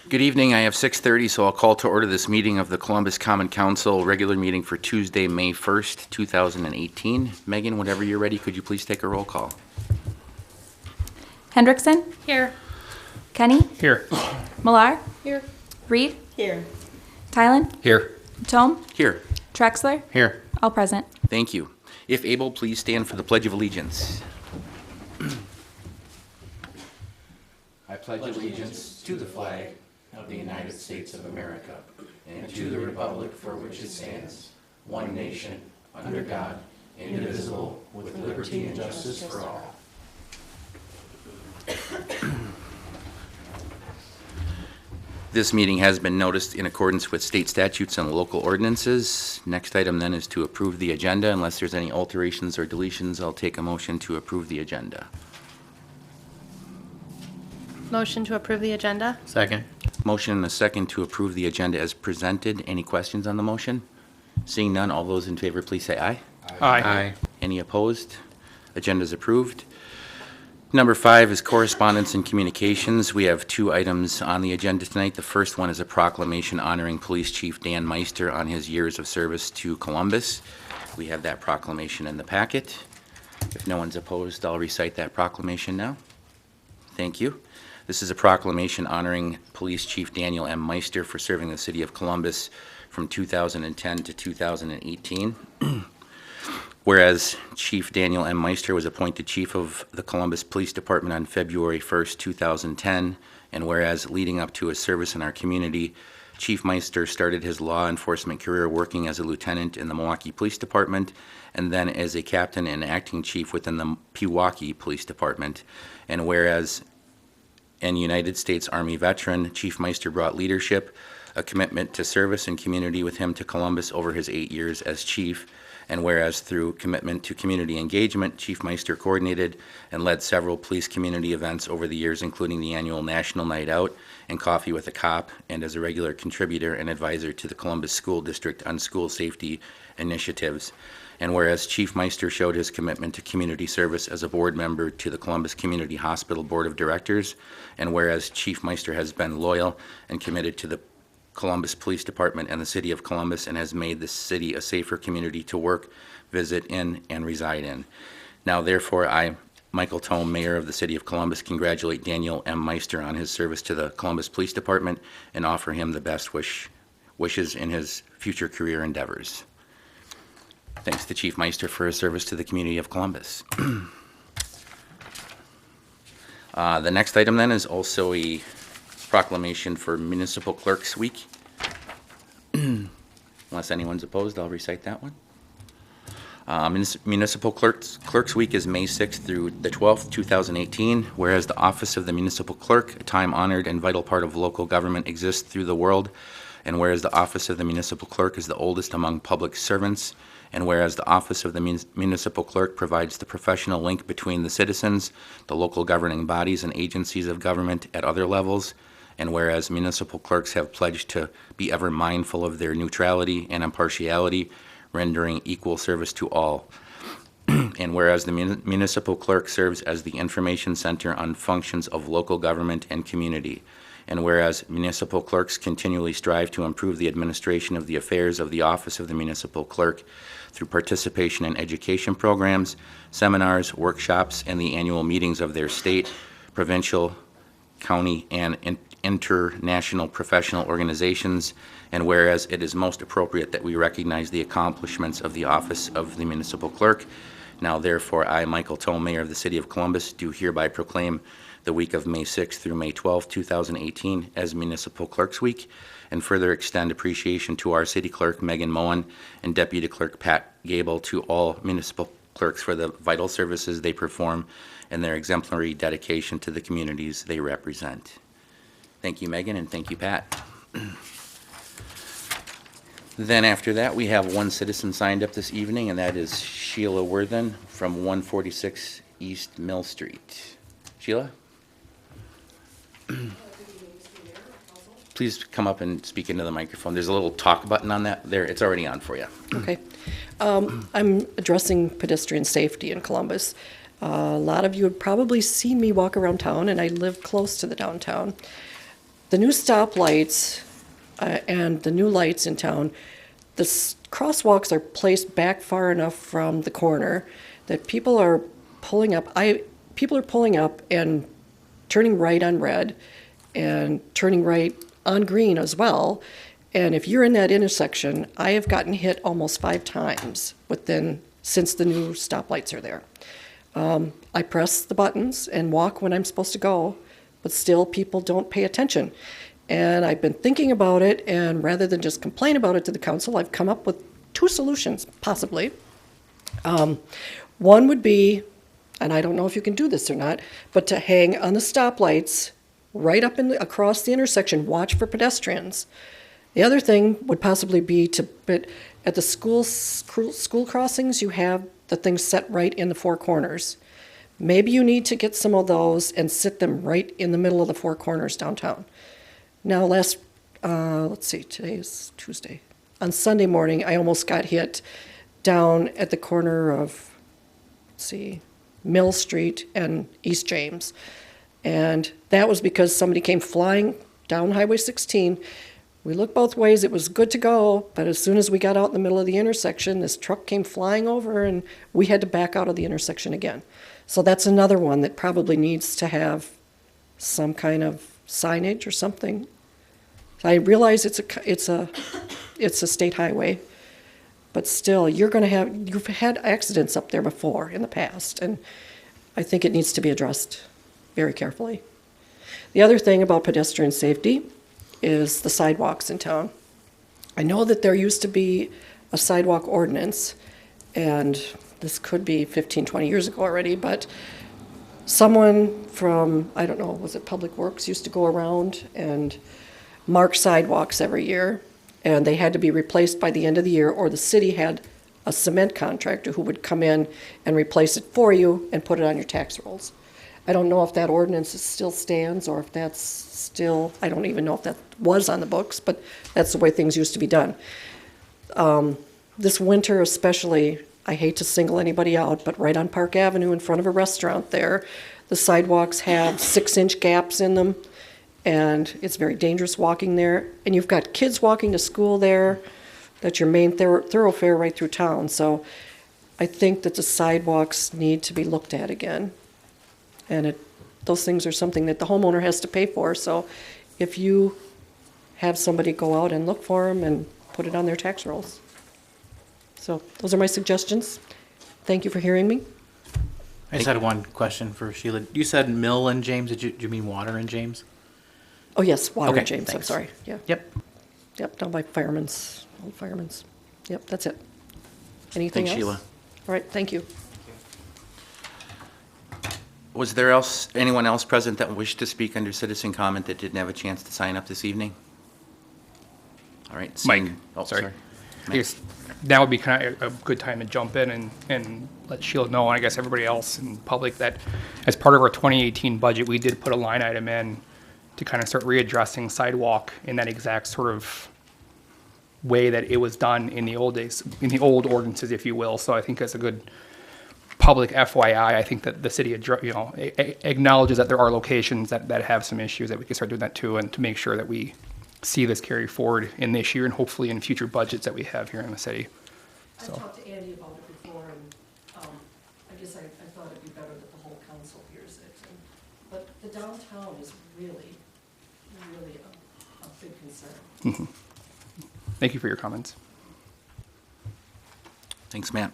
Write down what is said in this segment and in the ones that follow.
Good evening. I have 6:30, so I'll call to order this meeting of the Columbus Common Council, regular meeting for Tuesday, May 1st, 2018. Megan, whenever you're ready, could you please take a roll call? Hendrickson? Here. Kenny? Here. Millar? Here. Reed? Here. Tylen? Here. Tome? Here. Trexler? Here. All present. Thank you. If able, please stand for the Pledge of Allegiance. I pledge allegiance to the flag of the United States of America and to the republic for which it stands, one nation, under God, indivisible, with liberty and justice for all. This meeting has been noticed in accordance with state statutes and local ordinances. Next item then is to approve the agenda. Unless there's any alterations or deletions, I'll take a motion to approve the agenda. Motion to approve the agenda? Second. Motion and a second to approve the agenda as presented. Any questions on the motion? Seeing none, all those in favor, please say aye. Aye. Any opposed? Agenda is approved. Number 5 is correspondence and communications. We have 2 items on the agenda tonight. The first one is a proclamation honoring Police Chief Dan Meister on his years of service to Columbus. We have that proclamation in the packet. If no one's opposed, I'll recite that proclamation now. Thank you. This is a proclamation honoring Police Chief Daniel M. Meister for serving the city of Columbus from 2010 to 2018. Whereas Chief Daniel M. Meister was appointed Chief of the Columbus Police Department on February 1st, 2010, and whereas leading up to his service in our community, Chief Meister started his law enforcement career working as a lieutenant in the Milwaukee Police Department and then as a captain and acting chief within the Pewaukee Police Department. And whereas an United States Army veteran, Chief Meister brought leadership, a commitment to service and community with him to Columbus over his 8 years as chief. And whereas through commitment to community engagement, Chief Meister coordinated and led several police community events over the years, including the annual National Night Out and Coffee with a Cop, and as a regular contributor and advisor to the Columbus School District on school safety initiatives. And whereas Chief Meister showed his commitment to community service as a board member to the Columbus Community Hospital Board of Directors, and whereas Chief Meister has been loyal and committed to the Columbus Police Department and the City of Columbus and has made the city a safer community to work, visit in, and reside in. Now, therefore, I, Michael Tome, Mayor of the City of Columbus, congratulate Daniel M. Meister on his service to the Columbus Police Department and offer him the best wishes in his future career endeavors. Thanks to Chief Meister for his service to the community of Columbus. The next item then is also a proclamation for Municipal Clerks Week. Unless anyone's opposed, I'll recite that one. Municipal Clerks Week is May 6th through the 12th, 2018, whereas the Office of the Municipal Clerk, a time-honored and vital part of local government, exists through the world, and whereas the Office of the Municipal Clerk is the oldest among public servants, and whereas the Office of the Municipal Clerk provides the professional link between the citizens, the local governing bodies, and agencies of government at other levels, and whereas municipal clerks have pledged to be ever mindful of their neutrality and impartiality, rendering equal service to all. And whereas the municipal clerk serves as the information center on functions of local government and community. And whereas municipal clerks continually strive to improve the administration of the affairs of the office of the municipal clerk through participation in education programs, seminars, workshops, and the annual meetings of their state, provincial, county, and international professional organizations, and whereas it is most appropriate that we recognize the accomplishments of the office of the municipal clerk. Now, therefore, I, Michael Tome, Mayor of the City of Columbus, do hereby proclaim the week of May 6th through May 12th, 2018 as Municipal Clerks Week, and further extend appreciation to our City Clerk, Megan Moen, and Deputy Clerk Pat Gable, to all municipal clerks for the vital services they perform and their exemplary dedication to the communities they represent. Thank you, Megan, and thank you, Pat. Then after that, we have one citizen signed up this evening, and that is Sheila Worthen from 146 East Mill Street. Sheila? Please come up and speak into the microphone. There's a little talk button on that there. It's already on for you. Okay. I'm addressing pedestrian safety in Columbus. A lot of you have probably seen me walk around town, and I live close to the downtown. the new stoplights and the new lights in town, the crosswalks are placed back far enough from the corner that people are pulling up. People are pulling up and turning right on red and turning right on green as well. And if you're in that intersection, I have gotten hit almost 5 times since the new stoplights are there. I press the buttons and walk when I'm supposed to go, but still people don't pay attention. And I've been thinking about it, and rather than just complain about it to the council, I've come up with 2 solutions, possibly. One would be, and I don't know if you can do this or not, but to hang on the stoplights right up across the intersection, watch for pedestrians. The other thing would possibly be but at the school crossings, you have the things set right in the 4 corners. Maybe you need to get some of those and sit them right in the middle of the 4 corners downtown. Now, let's see, today is Tuesday. On Sunday morning, I almost got hit down at the corner of, Mill Street and East James. And that was because somebody came flying down Highway 16. We looked both ways, it was good to go, but as soon as we got out in the middle of the intersection, this truck came flying over and we had to back out of the intersection again. So that's another one that probably needs to have some kind of signage or something. I realize it's a state highway, but still, you've had accidents up there before in the past, and I think it needs to be addressed very carefully. The other thing about pedestrian safety is the sidewalks in town. I know that there used to be a sidewalk ordinance, and this could be 15, 20 years ago already, but someone from, I don't know, was it Public Works, used to go around and mark sidewalks every year, and they had to be replaced by the end of the year, or the city had a cement contractor who would come in and replace it for you and put it on your tax rolls. I don't know if that ordinance still stands or if that's still, I don't even know if that was on the books, but that's the way things used to be done. This winter especially, I hate to single anybody out, but right on Park Avenue in front of a restaurant there, the sidewalks have 6-inch gaps in them, and it's very dangerous walking there. And you've got kids walking to school there. That's your main thoroughfare right through town. So I think that the sidewalks need to be looked at again. And those things are something that the homeowner has to pay for. So if you have somebody go out and look for them and put it on their tax rolls. So those are my suggestions. Thank you for hearing me. I just had one question for Sheila. You said Mill and James. Did you mean Water and James? Oh, yes, Water Okay, and James, I'm thanks. sorry. Yeah. Yep. Yep, down by Old Fireman's. Yep, that's it. Anything Thanks, else? Sheila. All right, thank you. Was there anyone else present that wished to speak under citizen comment that didn't have a chance to sign up this evening? All right. Mike, Oh, sorry. sorry. I guess now would be kind of a good time to jump in and let Sheila know, and I guess everybody else in public, that as part of our 2018 budget, we did put a line item in to kind of start readdressing sidewalk in that exact sort of way that it was done in the old days, in the old ordinances, if you will. So I think that's a good public FYI. I think that the city, acknowledges that there are locations that have some issues, that we can start doing that too, and to make sure that we see this carry forward in this year and hopefully in future budgets that we have here in the city. I talked to Andy about it before, and I guess I thought it'd be better that the whole council hears it. But the downtown is really a big concern. Thank you for your comments. Thanks, Matt.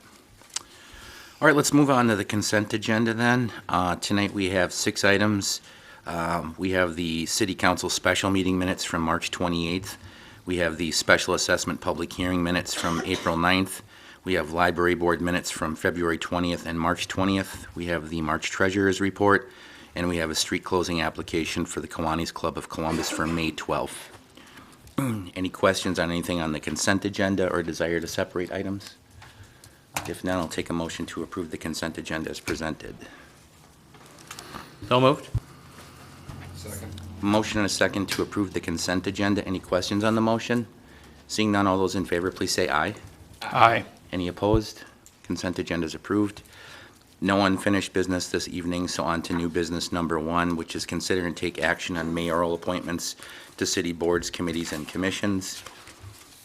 All right, let's move on to the consent agenda then. Tonight we have 6 items. We have the City Council special meeting minutes from March 28th. We have the special assessment public hearing minutes from April 9th. We have library board minutes from February 20th and March 20th. We have the March treasurer's report, and we have a street closing application for the Kiwanis Club of Columbus for May 12th. Any questions on anything on the consent agenda or desire to separate items? If not, I'll take a motion to approve the consent agenda as presented. So moved. Motion and a second to approve the consent agenda. Any questions on the motion? Seeing none, all those in favor, please say aye. Aye. Any opposed? Consent agenda is approved. No unfinished business this evening, so on to new business number 1, which is consider and take action on mayoral appointments to city boards, committees, and commissions.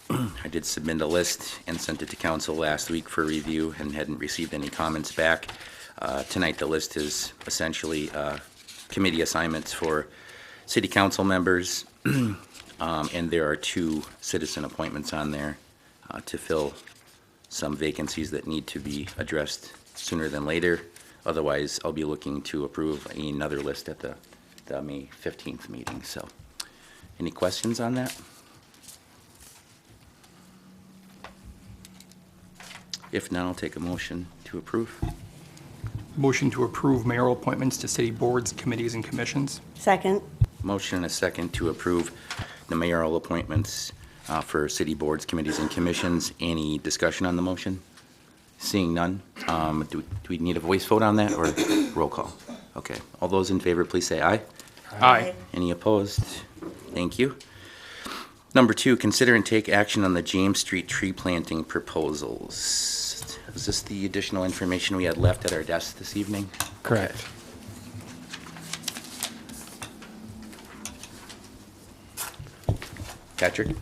I did submit a list and sent it to council last week for review and hadn't received any comments back. Tonight, the list is essentially committee assignments for city council members, and there are 2 citizen appointments on there to fill some vacancies that need to be addressed sooner than later. Otherwise, I'll be looking to approve another list at the May 15th meeting. So, any questions on that? If not, I'll take a motion to approve. Motion to approve mayoral appointments to city boards, committees, and commissions. Second. Motion and a second to approve the mayoral appointments for city boards, committees, and commissions. Any discussion on the motion? Seeing none. Do we need a voice vote on that or roll call? Okay. All those in favor, please say aye. Aye. Any opposed? Thank you. Number 2, consider and take action on the James Street tree planting proposals. Is this the additional information we had left at our desk this evening? Correct. Patrick?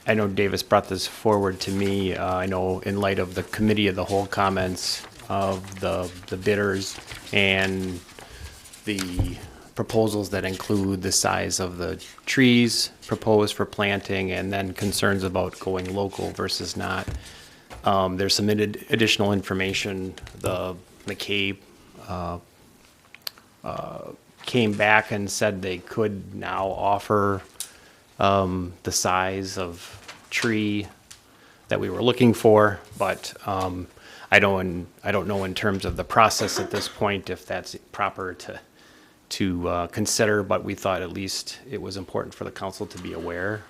I know Davis brought this forward to me. I know in light of the committee of the whole comments of the bidders and the proposals that include the size of the trees proposed for planting and then concerns about going local versus not. There's some additional information. The McKay came back and said they could now offer the size of tree that we were looking for, but I don't know in terms of the process at this point if that's proper to consider, but we thought at least it was important for the council to be aware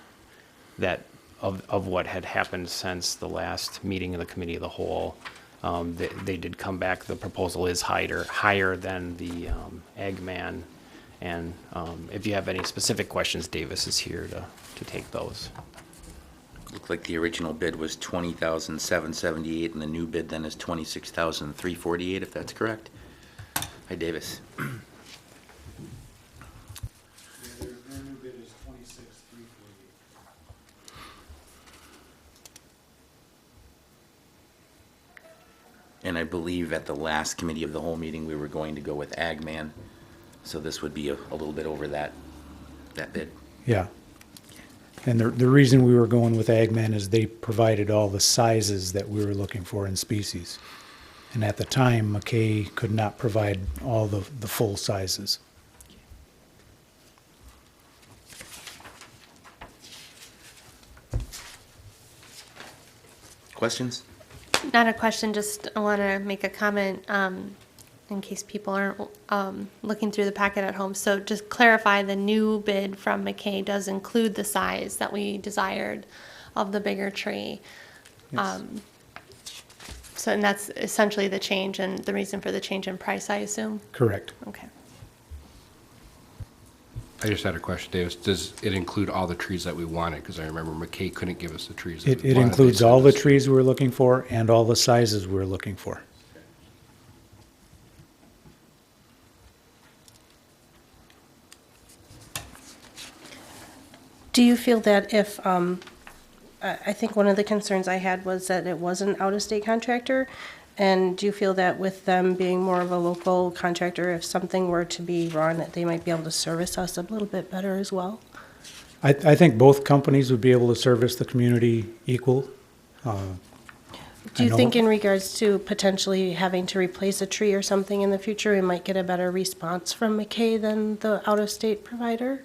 that of what had happened since the last meeting of the committee of the whole. They did come back. The proposal is higher than the Agman. And if you have any specific questions, Davis is here to take those. Looked like the original bid was $20,778, and the new bid then is $26,348, if that's correct. Hi, Davis. Their new bid is $26,348. And I believe at the last committee of the whole meeting, we were going to go with Agman. So this would be a little bit over that bid. Yeah. And the reason we were going with Agman is they provided all the sizes that we were looking for in species. And at the time, McKay could not provide all the full sizes. Questions? Not a question, just I want to make a comment in case people aren't looking through the packet at home. So just clarify, the new bid from McKay does include the size that we desired of the bigger tree. Yes. So, and that's essentially the change and the reason for the change in price, I assume? Correct. Okay. I just had a question, Davis. Does it include all the trees that we wanted? Because I remember McKay couldn't give us the trees that we It wanted. includes They said all the this- trees we were looking for and all the sizes we were looking for. Do you feel that if, I think one of the concerns I had was that it was an out-of-state contractor, and do you feel that with them being more of a local contractor, if something were to be wrong, that they might be able to service us a little bit better as well? I think both companies would be able to service the community equal. Do you know- think in regards to potentially having to replace a tree or something in the future, we might get a better response from McKay than the out-of-state provider?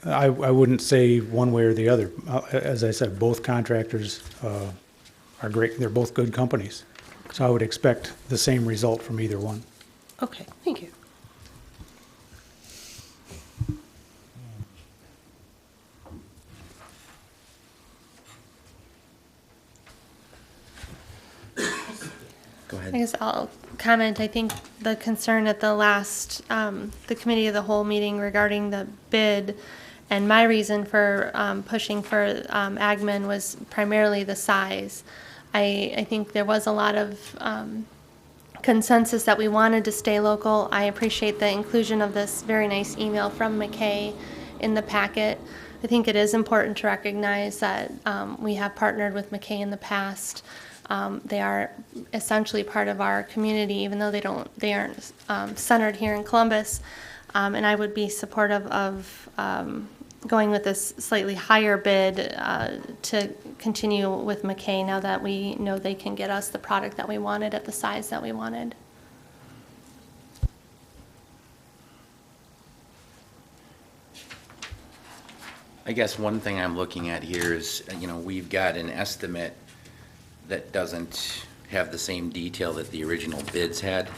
I wouldn't say one way or the other. As I said, both contractors are great. They're both good companies. So I would expect the same result from either one. Okay, thank you. Go I ahead. guess I'll comment. I think the concern at the last, the committee of the whole meeting regarding the bid, and my reason for pushing for Agman was primarily the size. I think there was a lot of consensus that we wanted to stay local. I appreciate the inclusion of this very nice email from McKay in the packet. I think it is important to recognize that we have partnered with McKay in the past. They are essentially part of our community, even though they aren't centered here in Columbus. And I would be supportive of going with this slightly higher bid to continue with McKay now that we know they can get us the product that we wanted at the size that we wanted. I guess one thing I'm looking at here is, we've got an estimate that doesn't have the same detail that the original bids had,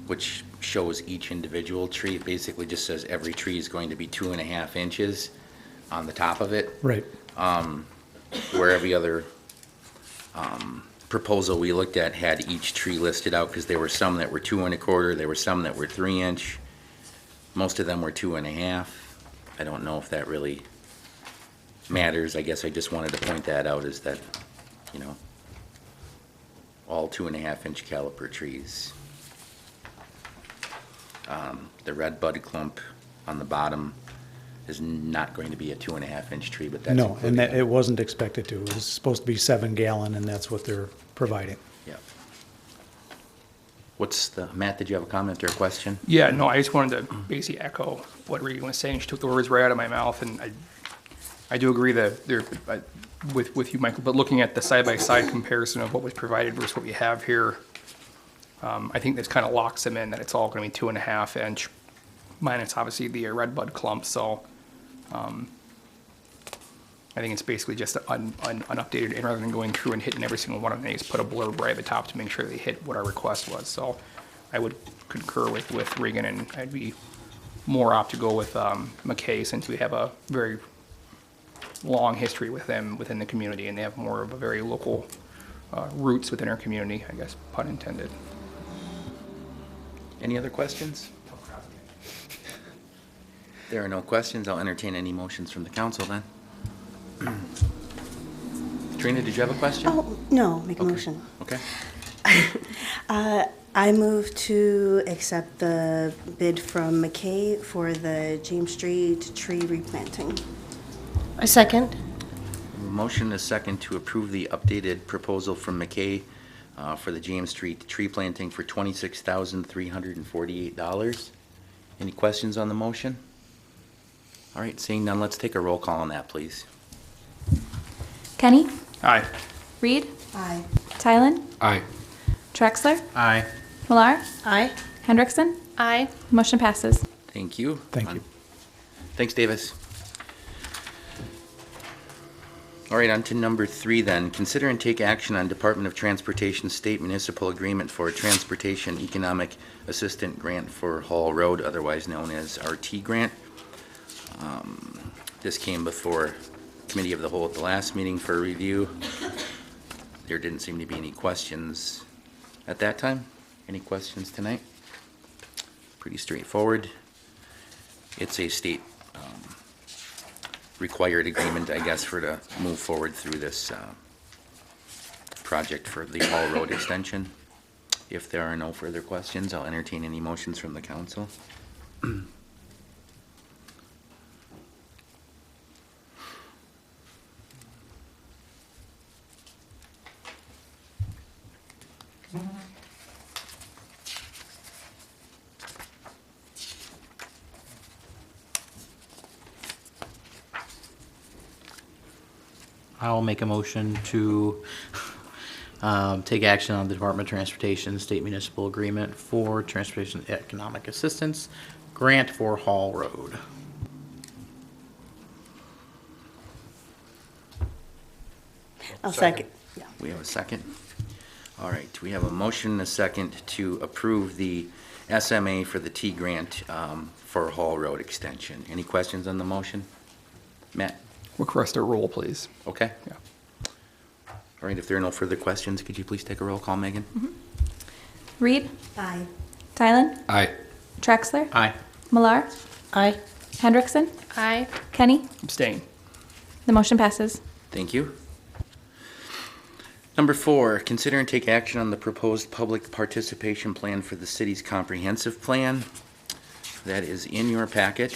which shows each individual tree. It basically just says every tree is going to be 2.5 inches on the top of it. Right. Where every other proposal we looked at had each tree listed out, because there were some that were 2 1/4, there were some that were 3 inch. Most of them were 2.5. I don't know if that really matters. I guess I just wanted to point that out, is that, all 2.5 inch caliper trees. The red bud clump on the bottom is not going to be a 2.5 inch tree, but that's No, included. and that, it wasn't expected to. It was supposed to be 7 gallon, and that's what they're providing. Yeah. Matt, did you have a comment or a question? Yeah, no, I just wanted to basically echo what Regan was saying. She took the words right out of my mouth, and I do agree that with you, Michael, but looking at the side-by-side comparison of what was provided versus what we have here, I think this kind of locks them in, that it's all going to be 2.5 inch, minus obviously the red bud clump. So I think it's basically just an updated, and rather than going through and hitting every single one of them, they just put a blurb right at the top to make sure they hit what our request was. So I would concur with Regan, and I'd be more apt to go with McKay, since we have a very long history with them within the community, and they have more of a very local roots within our community, I guess, pun intended. Any other questions? There are no questions. I'll entertain any motions from the council then. Trina, did you have a question? Oh, no, make a motion. Okay. I move to accept the bid from McKay for the James Street tree replanting. A second. Motion is second to approve the updated proposal from McKay for the James Street tree planting for $26,348. Any questions on the motion? All right, seeing none, let's take a roll call on that, please. Kenny? Aye. Reed? Aye. Tylen? Aye. Trexler? Aye. Millar? Aye. Hendrickson? Aye. Motion passes. Thank you. Thank you. Thanks, Davis. All right, on to number 3 then. Consider and take action on Department of Transportation State Municipal Agreement for Transportation Economic Assistant Grant for Hall Road, otherwise known as RT Grant. This came before Committee of the Whole at the last meeting for review. There didn't seem to be any questions at that time. Any questions tonight? Pretty straightforward. It's a state required agreement, I guess, to move forward through this project for the Hall Road extension. If there are no further questions, I'll entertain any motions from the council. I'll make a motion to take action on the Department of Transportation State Municipal Agreement for Transportation Economic Assistance Grant for Hall Road. I'll second. Yeah. We have a second? All right, we have a motion and a second to approve the SMA for the T grant for Hall Road extension. Any questions on the motion? Matt? Request a roll, please. Okay. Yeah. All right, if there are no further questions, could you please take a roll call, Megan? Reed? Aye. Tylen? Aye. Trexler? Aye. Millar? Aye. Hendrickson? Aye. Kenny? Abstain. The motion passes. Thank you. Number 4, consider and take action on the proposed public participation plan for the city's comprehensive plan. That is in your packet.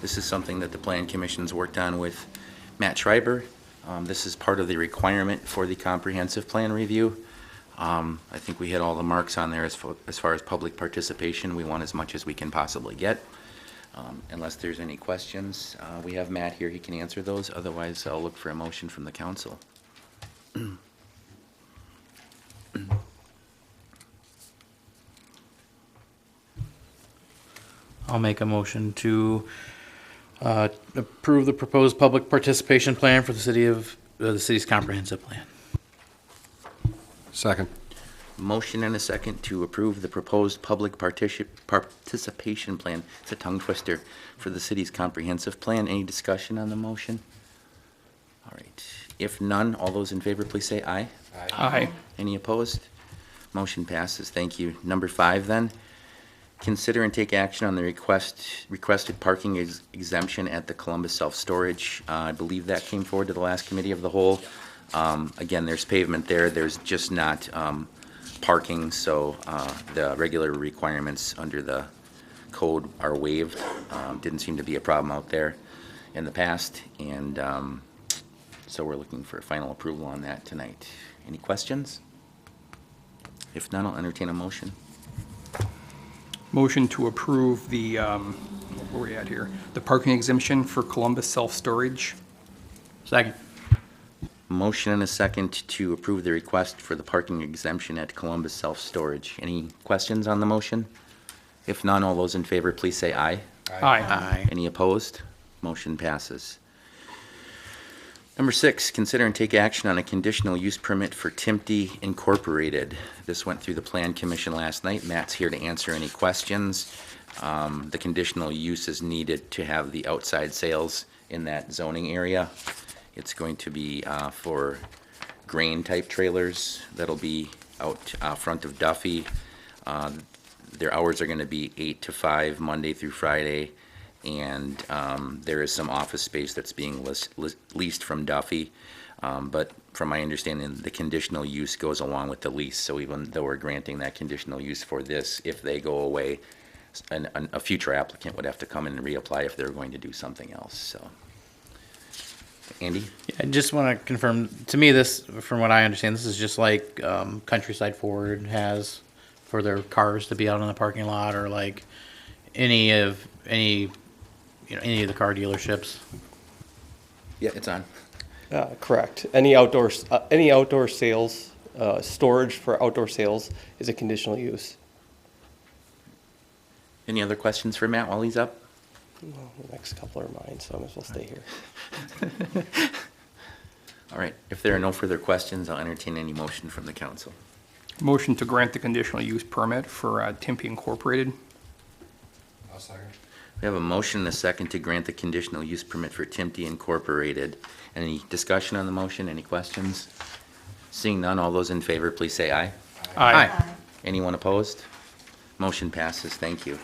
This is something that the Plan Commission's worked on with Matt Schreiber. This is part of the requirement for the comprehensive plan review. I think we hit all the marks on there as far as public participation. We want as much as we can possibly get. Unless there's any questions, we have Matt here. He can answer those. Otherwise, I'll look for a motion from the council. I'll make a motion to approve the proposed public participation plan for the city's comprehensive plan. Second. Motion and a second to approve the proposed public participation plan. It's a tongue twister for the city's comprehensive plan. Any discussion on the motion? All right. If none, all those in favor, please say aye. Aye. Any opposed? Motion passes. Thank you. Number 5 then. Consider and take action on the requested parking exemption at the Columbus Self-Storage. I believe that came forward to the last committee of the whole. Again, there's pavement there. There's just not parking, so the regular requirements under the code are waived. Didn't seem to be a problem out there in the past, and so we're looking for final approval on that tonight. Any questions? If none, I'll entertain a motion. Motion to approve the, where are we at here? The parking exemption for Columbus Self-Storage. Second. Motion and a second to approve the request for the parking exemption at Columbus Self-Storage. Any questions on the motion? If none, all those in favor, please say aye. Aye. Any opposed? Motion passes. Number 6, consider and take action on a conditional use permit for Timpty Incorporated. This went through the Plan Commission last night. Matt's here to answer any questions. The conditional use is needed to have the outside sales in that zoning area. It's going to be for grain-type trailers that'll be out front of Duffy. Their hours are going to be 8 to 5, Monday through Friday, and there is some office space that's being leased from Duffy. But from my understanding, the conditional use goes along with the lease. So even though we're granting that conditional use for this, if they go away, a future applicant would have to come in and reapply if they're going to do something else. So, Andy? I just want to confirm, to me, this, from what I understand, this is just like Countryside Ford has for their cars to be out in the parking lot, or like any of the car dealerships. Yeah, it's on. Correct. Any outdoor sales, storage for outdoor sales is a conditional use. Any other questions for Matt while he's up? Well, the next couple are mine, so I might as well stay here. All right. If there are no further questions, I'll entertain any motion from the council. Motion to grant the conditional use permit for Timpty Incorporated. I'll second. We have a motion and a second to grant the conditional use permit for Timpty Incorporated. Any discussion on the motion? Any questions? Seeing none, all those in favor, please say aye. Aye. Anyone opposed? Motion passes. Thank you.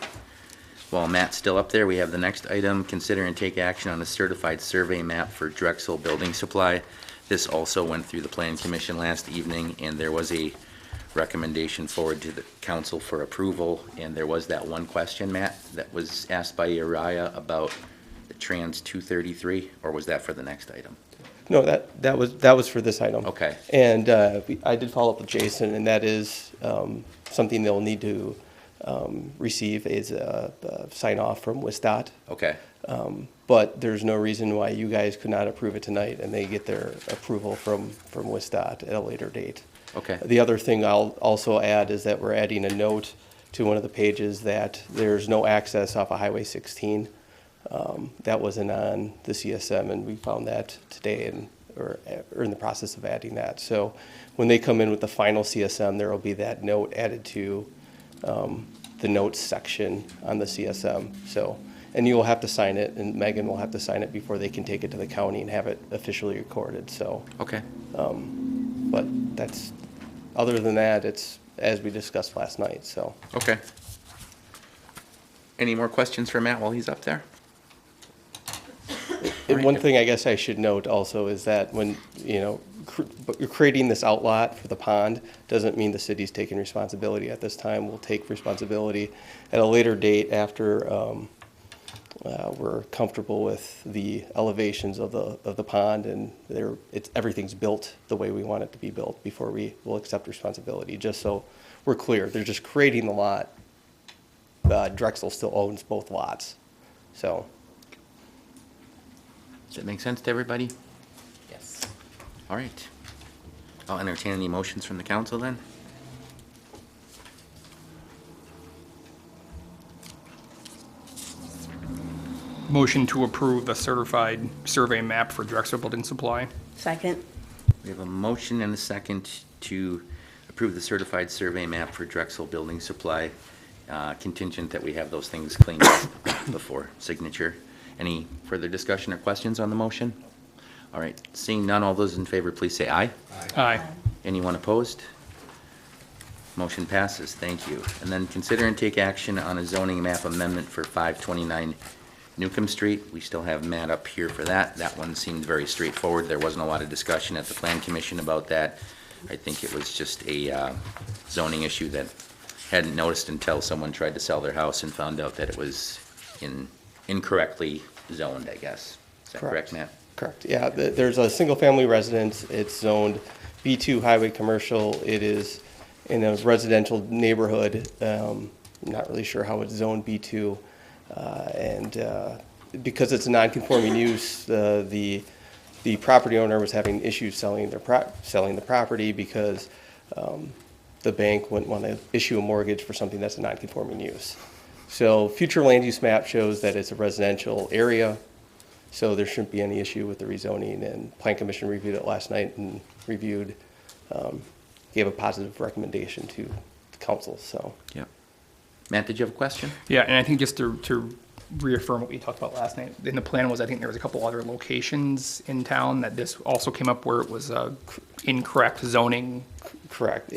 While Matt's still up there, we have the next item. Consider and take action on a certified survey map for Drexel Building Supply. This also went through the Plan Commission last evening, and there was a recommendation forward to the council for approval. And there was that one question, Matt, that was asked by Uriah about the Trans 233, or was that for the next item? No, that was for this item. Okay. And I did follow up with Jason, and that is something they'll need to receive is a sign off from WSDOT. Okay. But there's no reason why you guys could not approve it tonight, and they get their approval from WSDOT at a later date. Okay. The other thing I'll also add is that we're adding a note to one of the pages that there's no access off of Highway 16. That wasn't on the CSM, and we found that today, and or in the process of adding that. So when they come in with the final CSM, there will be that note added to the notes section on the CSM. So, and you will have to sign it, and Megan will have to sign it before they can take it to the county and have it officially recorded. So, Okay. but that's, other than that, it's as we discussed last night, so. Okay. Any more questions for Matt while he's up there? And one thing I guess I should note also is that when, creating this outlot for the pond doesn't mean the city's taking responsibility at this time. We'll take responsibility at a later date after we're comfortable with the elevations of the pond and everything's built the way we want it to be built before we will accept responsibility. Just so we're clear, they're just creating the lot. Drexel still owns both lots, so. Does that make sense to everybody? Yes. All right. I'll entertain any motions from the council then. Motion to approve the certified survey map for Drexel Building Supply. Second. We have a motion and a second to approve the certified survey map for Drexel Building Supply, contingent that we have those things cleaned up before signature. Any further discussion or questions on the motion? All right, seeing none, all those in favor, please say aye. Aye. Anyone opposed? Motion passes, thank you. And then consider and take action on a zoning map amendment for 529 Newcomb Street. We still have Matt up here for that. That one seemed very straightforward. There wasn't a lot of discussion at the Plan Commission about that. I think it was just a zoning issue that hadn't noticed until someone tried to sell their house and found out that it was incorrectly zoned, I guess. Is that correct, Matt? Correct, yeah. There's a single-family residence. It's zoned B2 highway commercial. It is in a residential neighborhood. Not really sure how it's zoned B2. Because it's a non-conforming use, the property owner was having issues selling the property because the bank wouldn't want to issue a mortgage for something that's a non-conforming use. So future land use map shows that it's a residential area, so there shouldn't be any issue with the rezoning, and Plan Commission reviewed it last night and gave a positive recommendation to the council, so. Yep. Matt, did you have a question? Yeah, and I think just to reaffirm what we talked about last night, in the plan was, I think there was a couple other locations in town that this also came up where it was incorrect zoning. Correct.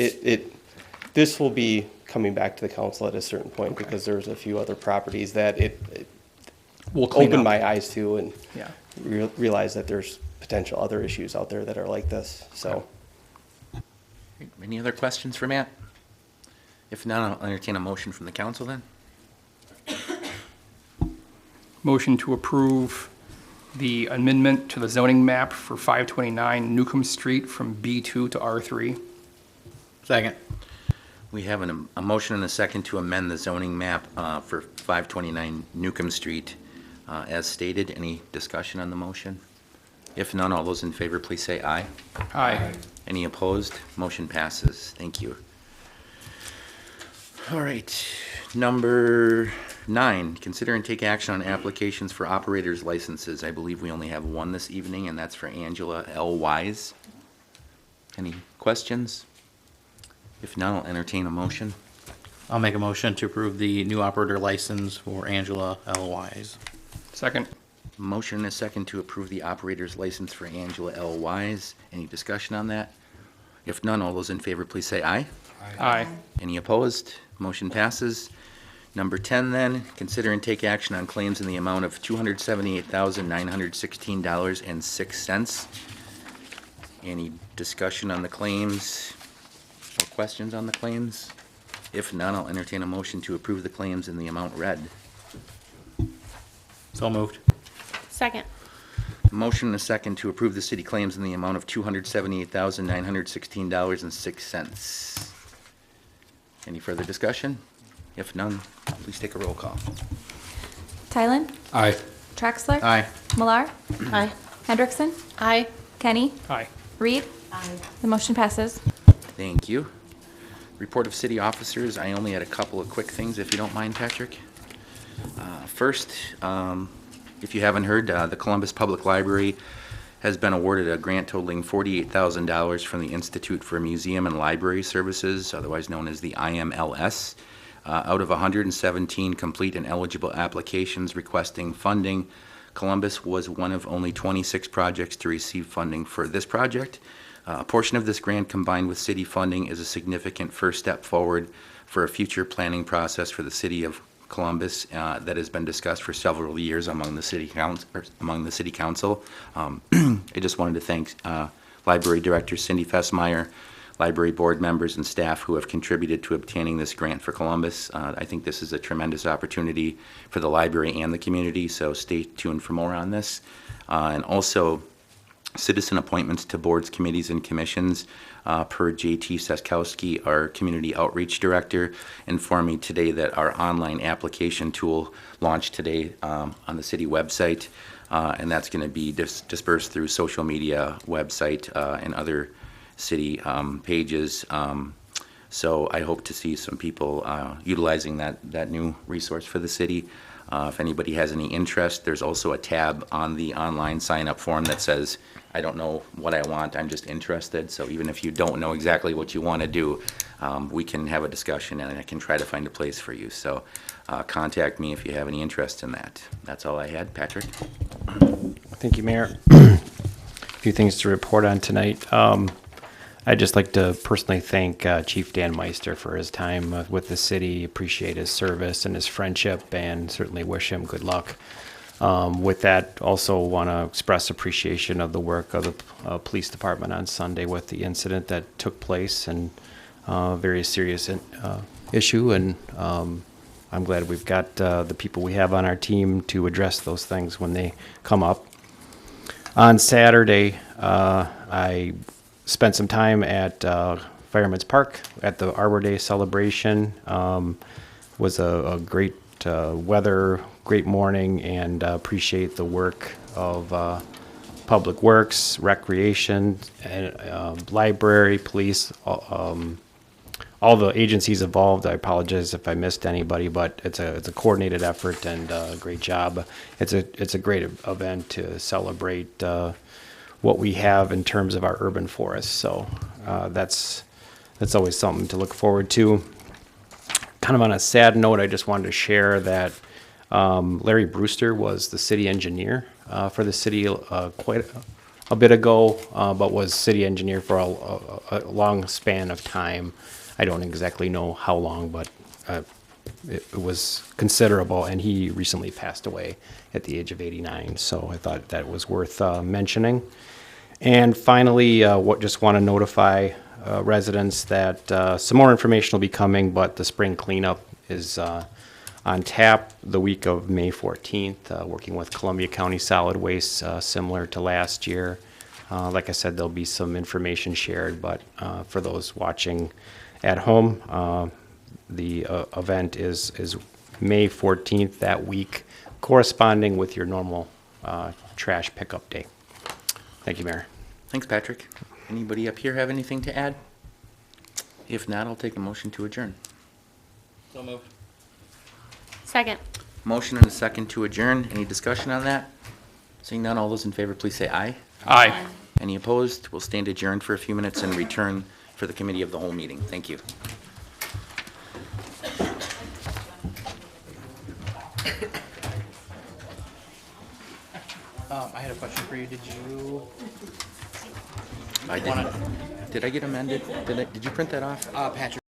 This will be coming back to the council at a certain point because there's a few other properties that it We'll clean opened up. my eyes to and Yeah. realize that there's potential other issues out there that are like this, so. Any other questions for Matt? If not, I'll entertain a motion from the council then. Motion to approve the amendment to the zoning map for 529 Newcomb Street from B2 to R3. Second. We have a motion and a second to amend the zoning map for 529 Newcomb Street as stated. Any discussion on the motion? If none, all those in favor, please say aye. Aye. Any opposed? Motion passes. Thank you. All right. Number 9, consider and take action on applications for operators licenses. I believe we only have one this evening, and that's for Angela L. Wise. Any questions? If not, I'll entertain a motion. I'll make a motion to approve the new operator license for Angela L. Wise. Second. Motion and a second to approve the operator's license for Angela L. Wise. Any discussion on that? If none, all those in favor, please say aye. Aye. Any opposed? Motion passes. Number 10 then, consider and take action on claims in the amount of $278,916.06. Any discussion on the claims or questions on the claims? If none, I'll entertain a motion to approve the claims in the amount read. So moved. Second. Motion and a second to approve the city claims in the amount of $278,916.06. Any further discussion? If none, please take a roll call. Tylen? Aye. Traxler? Aye. Millar? Aye. Hendrickson? Aye. Kenny? Aye. Reed? The motion passes. Thank you. Report of city officers. I only had a couple of quick things, if you don't mind, Patrick. First, if you haven't heard, the Columbus Public Library has been awarded a grant totaling $48,000 from the Institute for Museum and Library Services, otherwise known as the IMLS. Out of 117 complete and eligible applications requesting funding, Columbus was one of only 26 projects to receive funding for this project. A portion of this grant, combined with city funding, is a significant first step forward for a future planning process for the city of Columbus that has been discussed for several years among the city council. I just wanted to thank Library Director Cindy Fessmeyer, library board members and staff who have contributed to obtaining this grant for Columbus. I think this is a tremendous opportunity for the library and the community, so stay tuned for more on this. And also, citizen appointments to boards, committees, and commissions. Per J.T. Seskowski, our community outreach director, informed me today that our online application tool launched today on the city website, and that's going to be dispersed through social media, website, and other city pages. So I hope to see some people utilizing that new resource for the city. If anybody has any interest, there's also a tab on the online sign-up form that says, I don't know what I want, I'm just interested. So even if you don't know exactly what you want to do, we can have a discussion and I can try to find a place for you. So contact me if you have any interest in that. That's all I had. Patrick? Thank you, Mayor. A few things to report on tonight. I'd just like to personally thank Chief Dan Meister for his time with the city, appreciate his service and his friendship, and certainly wish him good luck. With that, also want to express appreciation of the work of the police department on Sunday with the incident that took place, and very serious issue, and I'm glad we've got the people we have on our team to address those things when they come up. On Saturday, I spent some time at Fireman's Park at the Arbor Day celebration. Was a great weather, great morning, and appreciate the work of Public Works, Recreation, and library, police, all the agencies involved. I apologize if I missed anybody, but it's a coordinated effort and a great job. It's a great event to celebrate what we have in terms of our urban forests. So that's always something to look forward to. Kind of on a sad note, I just wanted to share that Larry Brewster was the city engineer for the city quite a bit ago, but was city engineer for a long span of time. I don't exactly know how long, but it was considerable, and he recently passed away at the age of 89, so I thought that was worth mentioning. And finally, just want to notify residents that some more information will be coming, but the spring cleanup is on tap the week of May 14th, working with Columbia County Solid Waste, similar to last year. Like I said, there'll be some information shared, but for those watching at home, the event is May 14th that week, corresponding with your normal trash pickup day. Thank you, Mayor. Thanks, Patrick. Anybody up here have anything to add? If not, I'll take a motion to adjourn. So moved. Second. Motion and a second to adjourn. Any discussion on that? Seeing none, all those in favor, please say aye. Aye. Any opposed? We'll stand adjourned for a few minutes and return for the committee of the whole meeting. Thank you. I had a question for you. Did I get amended? Did you print that off? Patrick.